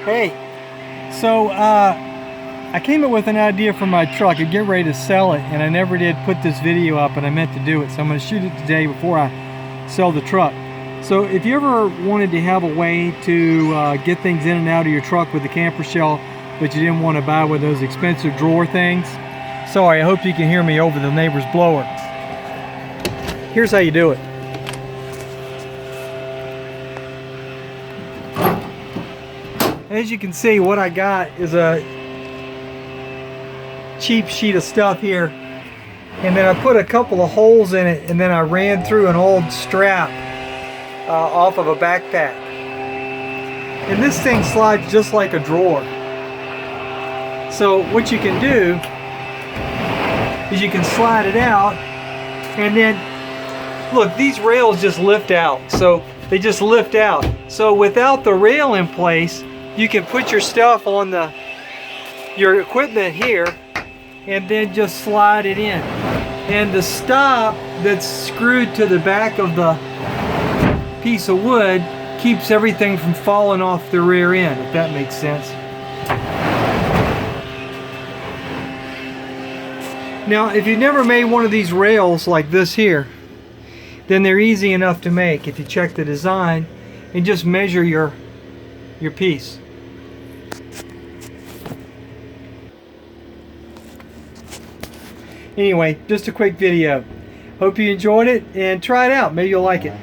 Hey, so I came up with an idea for my truck. I'm getting ready to sell it, and I never did put this video up, and I meant to do it. So I'm going to shoot it today before I sell the truck. So if you ever wanted to have a way to get things in and out of your truck with the camper shell, but you didn't want to buy one of those expensive drawer things, sorry, I hope you can hear me over the neighbor's blower. Here's how you do it. As you can see, what I got is a cheap sheet of stuff here, and then I put a couple of holes in it, and then I ran through an old strap off of a backpack, and this thing slides just like a drawer. So what you can do is you can slide it out, and then look, these rails just lift out, so they just lift out. So without the rail in place, you can put your stuff on your equipment here and then just slide it in. And the stop that's screwed to the back of the piece of wood keeps everything from falling off the rear end, if that makes sense. Now, if you've never made one of these rails like this here, then they're easy enough to make if you check the design and just measure your piece. Anyway, just a quick video. Hope you enjoyed it and try it out. Maybe you'll like it.